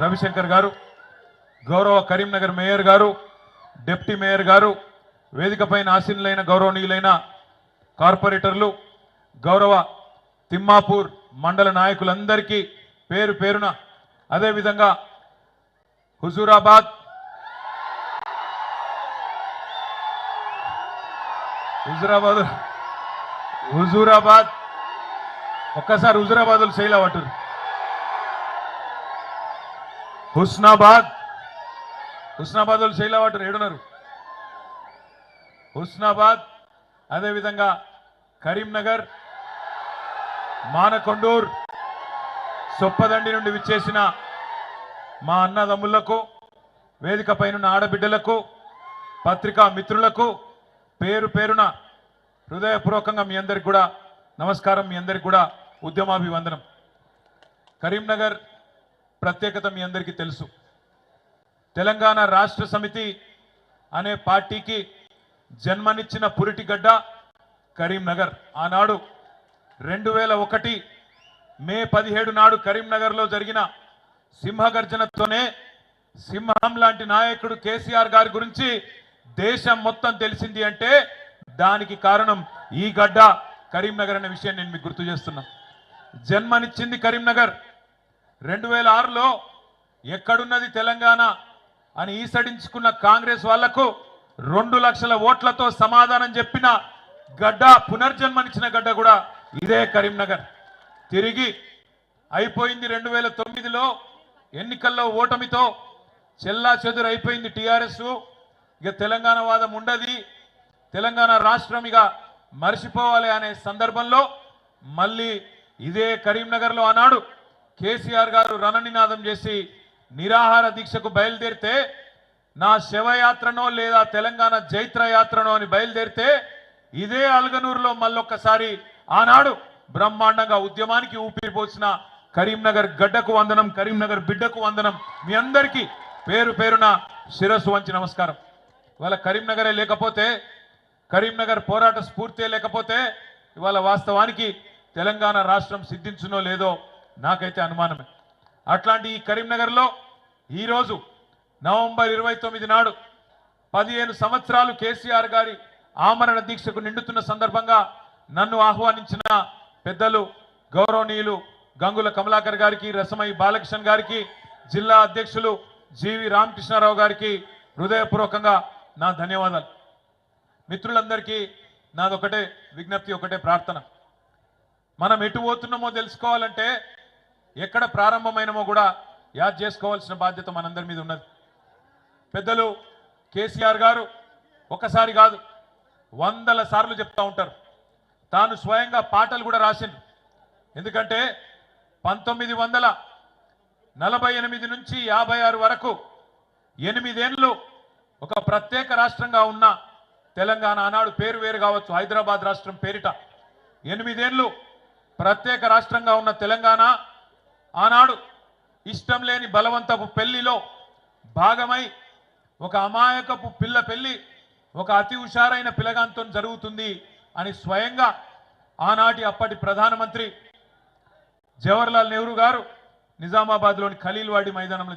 రవిశంకర్ గారు, గౌరవ కరీంనగర్ మేయర్ గారు, డిప్యూటీ మేయర్ గారు, వేదికపైన ఆసీనులైన గౌరవనీయులైన కార్పొరేటర్లు, గౌరవ తిమ్మాపూర్ మండల నాయకులందరికీ పేరు పేరున, అదేవిధంగా హుజూరాబాద్ ఒక్కసారి హుజూరాబాద్ శైలా పట్టురు, హుస్నాబాద్ శైలా పట్టురు ఏడున్నారు, హుస్నాబాద్, అదేవిధంగా కరీంనగర్, మానకొండూర్, సొప్పదండి నుండి విచ్చేసిన మా అన్నదమ్ములకు, వేదిక పైన ఆడబిడ్డలకు, పత్రికా మిత్రులకు పేరు పేరున హృదయపూర్వకంగా మీ అందరికి కూడా నమస్కారం, మీ అందరికి కూడా ఉద్యమాభివందనం. కరీంనగర్ ప్రత్యేకత మీ అందరికీ తెలుసు. తెలంగాణ రాష్ట్ర సమితి అనే పార్టీకి జన్మనిచ్చిన పురిటిగడ్డ కరీంనగర్. ఆనాడు 2001 మే 17 నాడు కరీంనగర్లో జరిగిన సింహగర్జనతోనే సింహం లాంటి నాయకుడు కేసీఆర్ గారి గురించి దేశం మొత్తం తెలిసింది అంటే దానికి కారణం ఈ గడ్డ కరీంనగర్ అనే విషయం నేను మీకు గుర్తు చేస్తున్నా. జన్మనిచ్చింది కరీంనగర్. 2006లో ఎక్కడున్నది తెలంగాణ అని ఈసడించుకున్న కాంగ్రెస్ వాళ్లకు 2 లక్షల ఓట్లతో సమాధానం చెప్పిన గడ్డ, పునర్జన్మనిచ్చిన గడ్డ కూడా ఇదే కరీంనగర్. తిరిగి అయిపోయింది 2009లో ఎన్నికల్లో ఓటమితో చెల్లా చెదురు అయిపోయింది టీఆర్ఎస్. ఇక తెలంగాణ వాదం ఉండది, తెలంగాణ రాష్ట్రం ఇక మర్చిపోవాలి అనే సందర్భంలో మళ్ళీ ఇదే కరీంనగర్లో ఆనాడు కేసీఆర్ గారు రణనినాదం చేసి నిరాహార దీక్షకు బయలుదేరితే, నా శవయాత్రనో లేదా తెలంగాణ జైత్ర యాత్రనో అని బయలుదేరితే ఇదే అల్గనూరులో మళ్ళొక్కసారి ఆనాడు బ్రహ్మాండంగా ఉద్యమానికి ఊపిరి పోసిన కరీంనగర్ గడ్డకు వందనం, కరీంనగర్ బిడ్డకు వందనం. మీ అందరికీ పేరు పేరున శిరస్సు వంచి నమస్కారం. ఇవాళ కరీంనగరే లేకపోతే, కరీంనగర్ పోరాట స్ఫూర్తి లేకపోతే ఇవాళ వాస్తవానికి తెలంగాణ రాష్ట్రం సిద్ధించునో లేదో నాకైతే అనుమానమే. అట్లాంటి ఈ కరీంనగర్లో ఈరోజు నవంబర్ 29 నాడు 15 సంవత్సరాలు కేసీఆర్ గారి ఆమరణ దీక్షకు నిండుతున్న సందర్భంగా నన్ను ఆహ్వానించిన పెద్దలు గౌరవనీయులు గంగుల కమలాకర్ గారికి, రసమయి బాలకృష్ణ గారికి, జిల్లా అధ్యక్షులు జీవి రామకృష్ణారావు గారికి హృదయపూర్వకంగా నా ధన్యవాదాలు. మిత్రులందరికీ నాదొకటే విజ్ఞప్తి, ఒకటే ప్రార్థన. మనం ఎటు పోతున్నామో తెలుసుకోవాలంటే ఎక్కడ ప్రారంభమైనమో కూడా యాద్ చేసుకోవాల్సిన బాధ్యత మనందరి మీద ఉన్నది. పెద్దలు కేసీఆర్ గారు ఒకసారి కాదు 100ల సార్లు చెప్తా ఉంటారు. తాను స్వయంగా పాటలు కూడా రాసిండ్రు. ఎందుకంటే 1948 నుంచి 56 వరకు 8 ఏళ్ళు ఒక ప్రత్యేక రాష్ట్రంగా ఉన్న తెలంగాణ, ఆనాడు పేరు వేరు కావచ్చు, హైదరాబాద్ రాష్ట్రం పేరిట 8 ఏళ్ళు ప్రత్యేక రాష్ట్రంగా ఉన్న తెలంగాణ ఆనాడు ఇష్టం లేని బలవంతపు పెళ్లిలో భాగమై ఒక అమాయకపు పిల్ల పెళ్లి ఒక అతి హుషారైన పిల్లగాంతో జరుగుతుంది అని స్వయంగా ఆనాటి అప్పటి ప్రధానమంత్రి జవహర్లాల్ నెహ్రూ గారు నిజామాబాద్లోని ఖలీల్వాడి మైదానంలో